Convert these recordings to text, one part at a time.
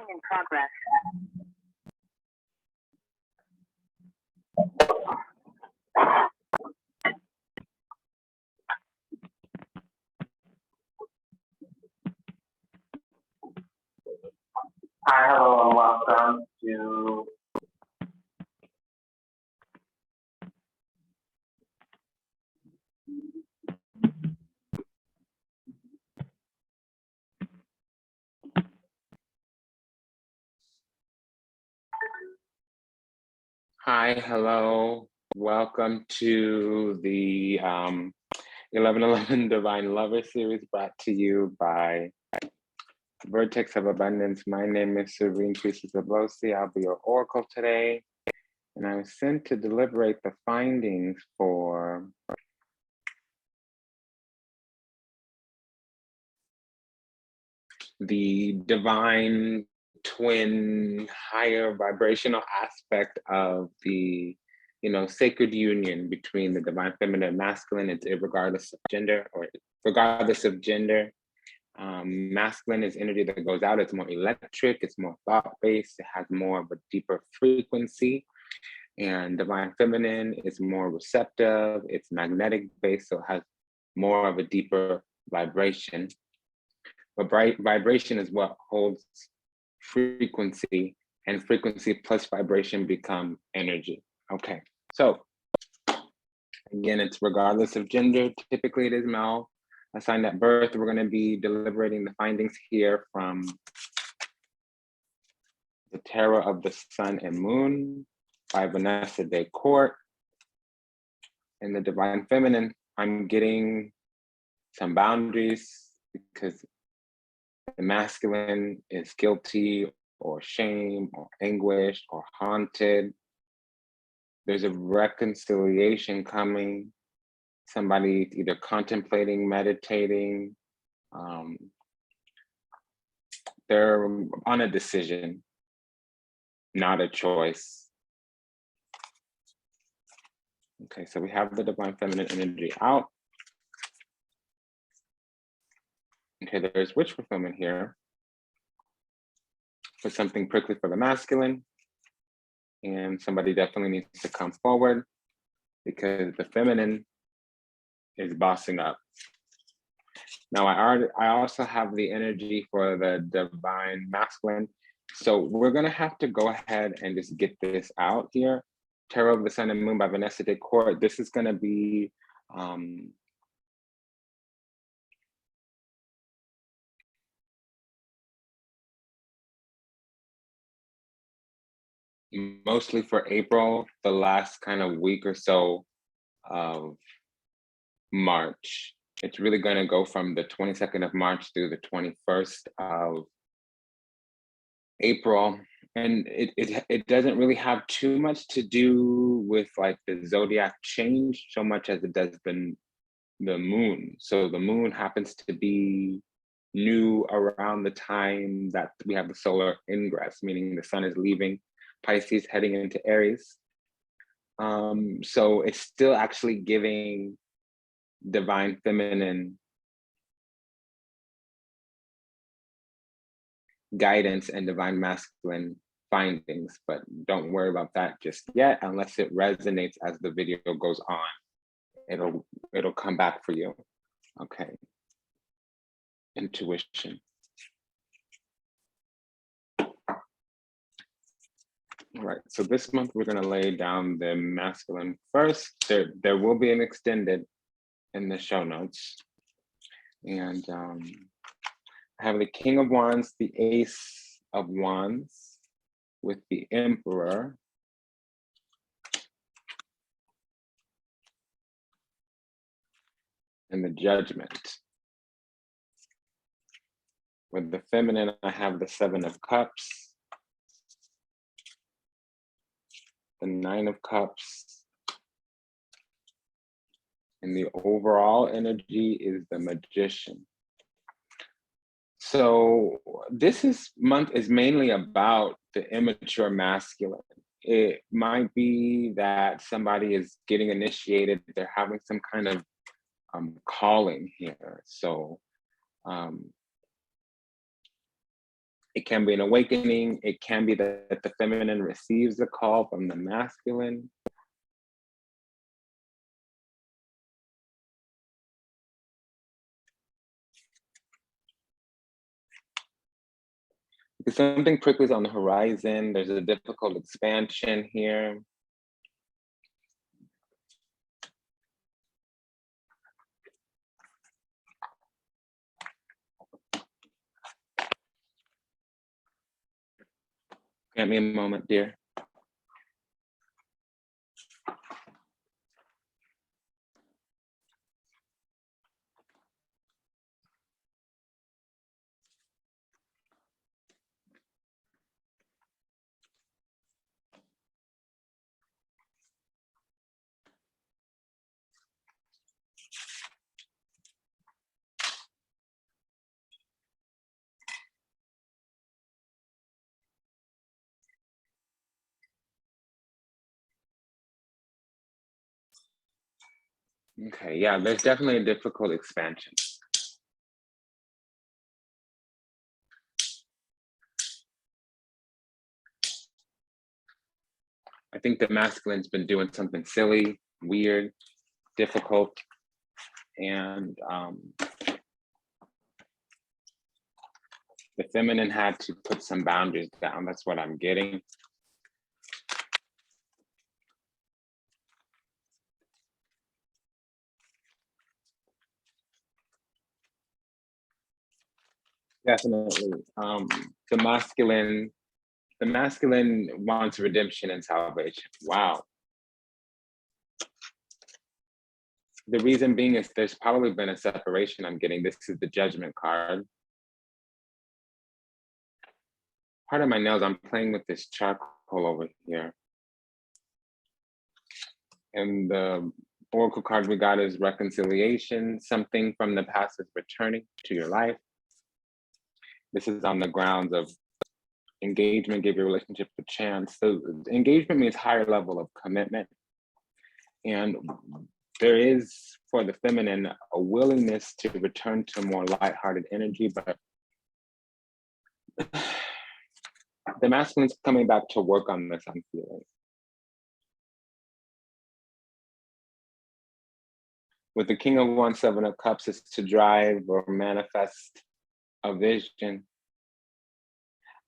Recording in progress. Hi, hello, and welcome to Hi, hello. Welcome to the 1111 Divine Lover series brought to you by Vertex of Abundance. My name is Serene Priestess of Losi. I'll be your oracle today. And I was sent to deliberate the findings for the divine twin higher vibrational aspect of the sacred union between the divine feminine and masculine. It's regardless of gender or regardless of gender. Masculine is energy that goes out. It's more electric, it's more thought-based, it has more of a deeper frequency. And divine feminine is more receptive, it's magnetic based, so it has more of a deeper vibration. But vibration is what holds frequency, and frequency plus vibration become energy. Okay, so again, it's regardless of gender. Typically it is male assigned at birth. We're going to be deliberating the findings here from the Tarot of the Sun and Moon by Vanessa de Court. In the divine feminine, I'm getting some boundaries because the masculine is guilty or shame or anguish or haunted. There's a reconciliation coming. Somebody either contemplating, meditating. They're on a decision, not a choice. Okay, so we have the divine feminine energy out. Okay, there's wish fulfillment here for something prickly for the masculine. And somebody definitely needs to come forward because the feminine is bossing up. Now, I also have the energy for the divine masculine. So we're gonna have to go ahead and just get this out here. Tarot of the Sun and Moon by Vanessa de Court. This is gonna be mostly for April, the last kind of week or so of March. It's really going to go from the 22nd of March through the 21st of April. And it doesn't really have too much to do with like the zodiac change so much as it does the moon. So the moon happens to be new around the time that we have the solar ingress, meaning the sun is leaving Pisces heading into Aries. So it's still actually giving divine feminine guidance and divine masculine findings, but don't worry about that just yet unless it resonates as the video goes on. It'll come back for you. Okay. Intuition. All right, so this month we're going to lay down the masculine first. There will be an extended in the show notes. And I have the King of Wands, the Ace of Wands with the Emperor. And the Judgment. With the feminine, I have the Seven of Cups, the Nine of Cups, and the overall energy is the Magician. So this month is mainly about the immature masculine. It might be that somebody is getting initiated, they're having some kind of calling here. So It can be an awakening. It can be that the feminine receives a call from the masculine. Because something prickly is on the horizon. There's a difficult expansion here. Give me a moment, dear. Okay, yeah, there's definitely a difficult expansion. I think the masculine's been doing something silly, weird, difficult, and the feminine had to put some boundaries down. That's what I'm getting. Definitely. The masculine wants redemption and salvation. Wow. The reason being is there's probably been a separation I'm getting. This is the Judgment card. Part of my nails, I'm playing with this charcoal over here. And the Oracle card we got is reconciliation. Something from the past is returning to your life. This is on the grounds of engagement, give your relationship a chance. So engagement means higher level of commitment. And there is, for the feminine, a willingness to return to more lighthearted energy, but the masculine's coming back to work on this, I'm feeling. With the King of Wands, Seven of Cups is to drive or manifest a vision.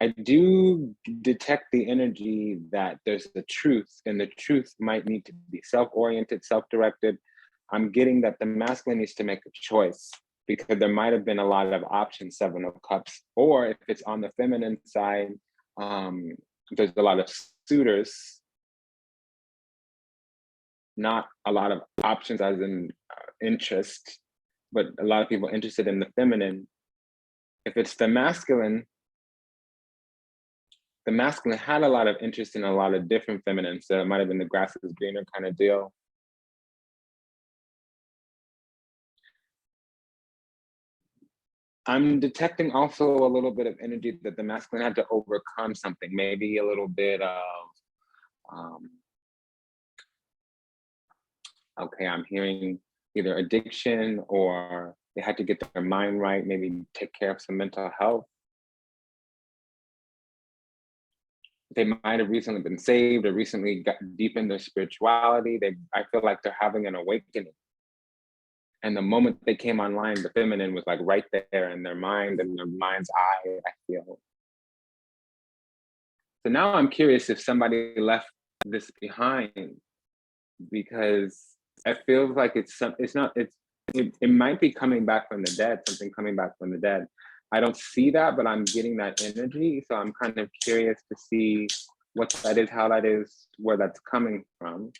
I do detect the energy that there's the truth, and the truth might need to be self-oriented, self-directed. I'm getting that the masculine needs to make a choice, because there might have been a lot of options, Seven of Cups, or if it's on the feminine side, there's a lot of suitors, not a lot of options as in interest, but a lot of people interested in the feminine. If it's the masculine had a lot of interest in a lot of different feminines, so it might have been the grass is greener kind of deal. I'm detecting also a little bit of energy that the masculine had to overcome something, maybe a little bit of, okay, I'm hearing either addiction, or they had to get their mind right, maybe take care of some mental health. They might have recently been saved or recently got deep in their spirituality. I feel like they're having an awakening. And the moment they came online, the feminine was like right there in their mind and their mind's eye, I feel. So now I'm curious if somebody left this behind, because it feels like it might be coming back from the dead, something coming back from the dead. I don't see that, but I'm getting that energy. So I'm kind of curious to see what that is, how that is, where that's coming from.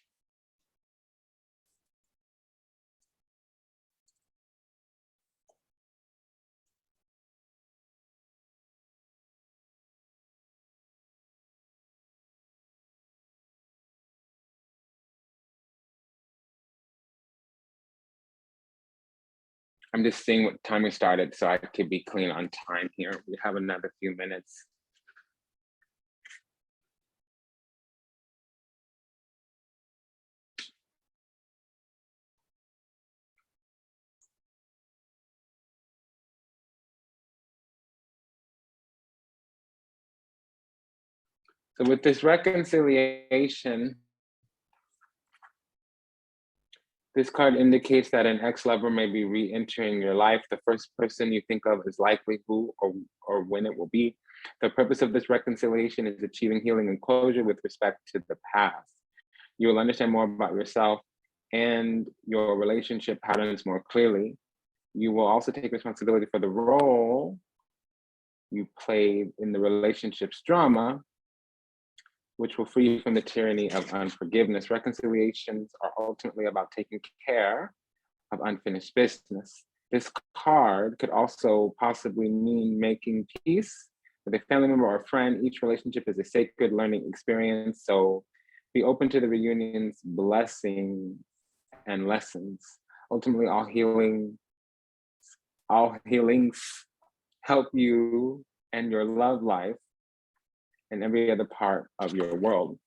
I'm just seeing what time we started so I could be clean on time here. We have another few minutes. So with this reconciliation, this card indicates that an ex-lover may be re-entering your life. The first person you think of is likely who or when it will be. The purpose of this reconciliation is achieving healing and closure with respect to the past. You will understand more about yourself and your relationship patterns more clearly. You will also take responsibility for the role you played in the relationship's drama, which will free you from the tyranny of unforgiveness. Reconciliations are ultimately about taking care of unfinished business. This card could also possibly mean making peace with a family member or a friend. Each relationship is a sacred learning experience, so be open to the reunion's blessing and lessons. Ultimately, all healings help you and your love life and every other part of your world.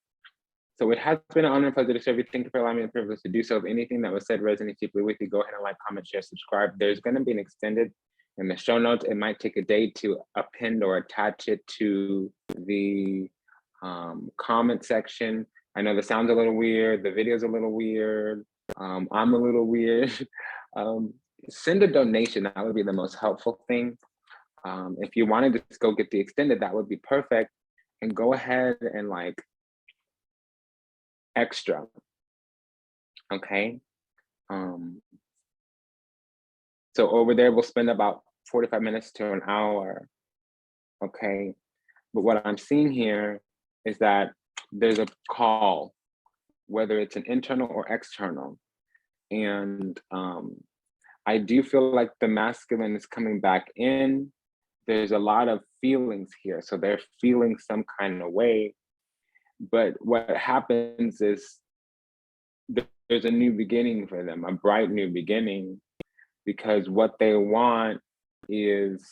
So it has been an honor and pleasure to serve you. Thank you for allowing me the privilege to do so. If anything that was said resonates deeply with you, go ahead and like, comment, share, subscribe. There's going to be an extended in the show notes. It might take a day to append or attach it to the comment section. I know the sound's a little weird, the video's a little weird, I'm a little weird. Send a donation, that would be the most helpful thing. If you wanted to just go get the extended, that would be perfect. And go ahead and like extra, okay? So over there, we'll spend about 45 minutes to an hour, okay? But what I'm seeing here is that there's a call, whether it's an internal or external. And I do feel like the masculine is coming back in. There's a lot of feelings here. So they're feeling some kind of way. But what happens is there's a new beginning for them, a bright new beginning, because what they want is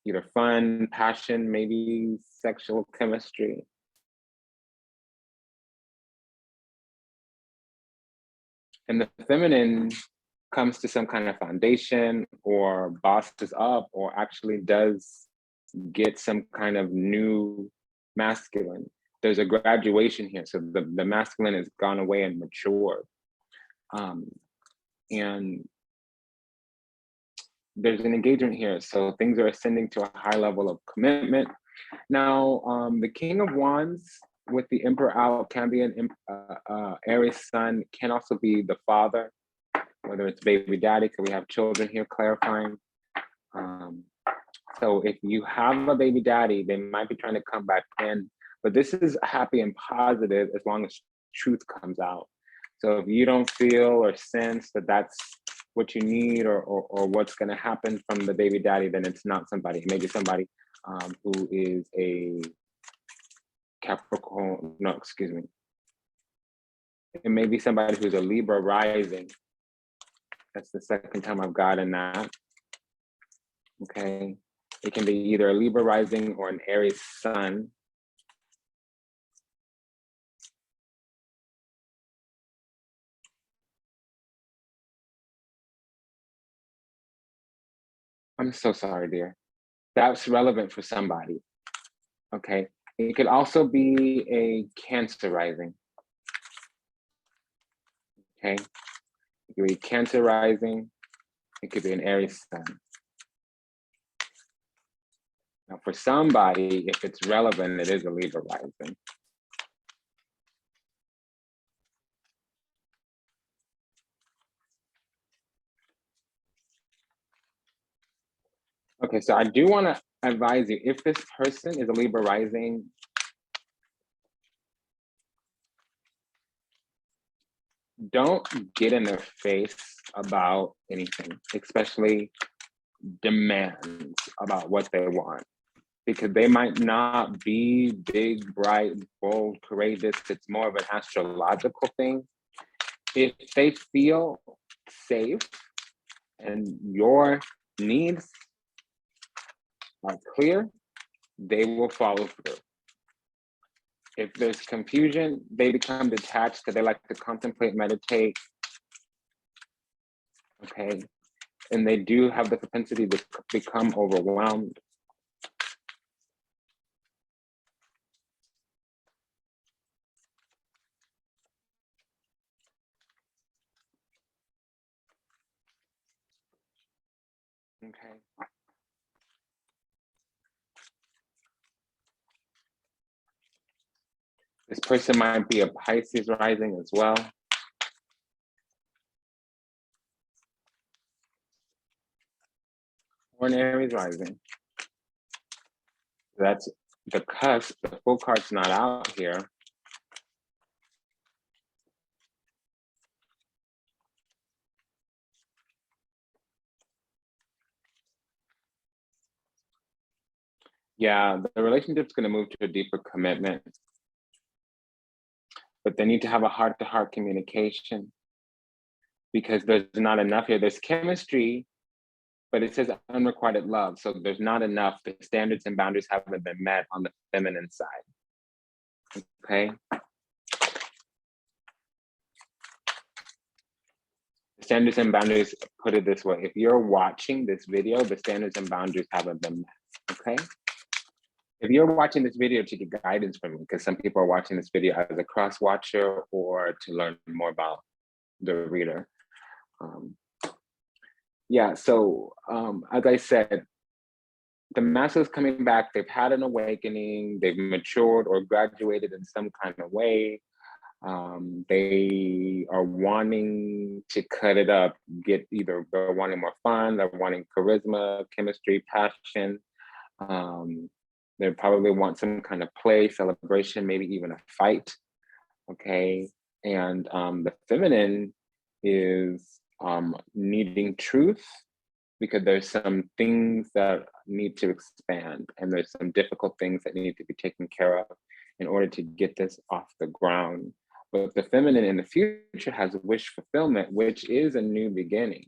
either fun, passion, maybe sexual chemistry. And the feminine comes to some kind of foundation or bosses up or actually does get some kind of new masculine. There's a graduation here. So the masculine has gone away and matured. And there's an engagement here. So things are ascending to a high level of commitment. Now, the King of Wands with the Emperor out can be an Aries sun, can also be the father, whether it's baby daddy, because we have children here clarifying. So if you have a baby daddy, they might be trying to come back in, but this is happy and positive as long as truth comes out. So if you don't feel or sense that that's what you need or what's going to happen from the baby daddy, then it's not somebody. Maybe somebody who is a Capricorn, no, excuse me. It may be somebody who's a Libra rising. That's the second time I've gotten that. Okay. It can be either a Libra rising or an Aries sun. I'm so sorry, dear. That's relevant for somebody. Okay. It could also be a Cancer rising. Okay. It could be Cancer rising. It could be an Aries sun. Now, for somebody, if it's relevant, it is a Libra rising. Okay, so I do want to advise you, if this person is a Libra rising, don't get in their face about anything, especially demands about what they want, because they might not be big, bright, bold, courageous. It's more of an astrological thing. If they feel safe and your needs are clear, they will follow through. If there's confusion, they become detached because they like to contemplate, meditate, okay? And they do have the propensity to become overwhelmed. Okay. This person might be a Pisces rising as well. Or an Aries rising. That's the cusp. The full card's not out here. Yeah, the relationship's going to move to a deeper commitment. But they need to have a heart-to-heart communication because there's not enough here. There's chemistry, but it says unrequited love. So there's not enough. The standards and boundaries haven't been met on the feminine side. Okay. Standards and boundaries, put it this way. If you're watching this video, the standards and boundaries haven't been met. Okay. If you're watching this video to get guidance from me, because some people are watching this video as a cross watcher or to learn more about the reader. Yeah, so as I said, the masculine is coming back. They've had an awakening. They've matured or graduated in some kind of way. They are wanting to cut it up, get either they're wanting more fun, they're wanting charisma, chemistry, passion. They probably want some kind of play, celebration, maybe even a fight. Okay. And the feminine is needing truth because there's some things that need to expand and there's some difficult things that need to be taken care of in order to get this off the ground. But the feminine in the future has wish fulfillment, which is a new beginning.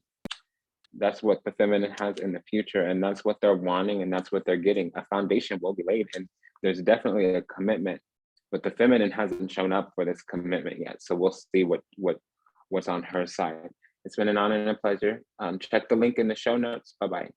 That's what the feminine has in the future, and that's what they're wanting, and that's what they're getting. A foundation will be laid, and there's definitely a commitment, but the feminine hasn't shown up for this commitment yet. So we'll see what's on her side. It's been an honor and a pleasure. Check the link in the show notes. Bye-bye.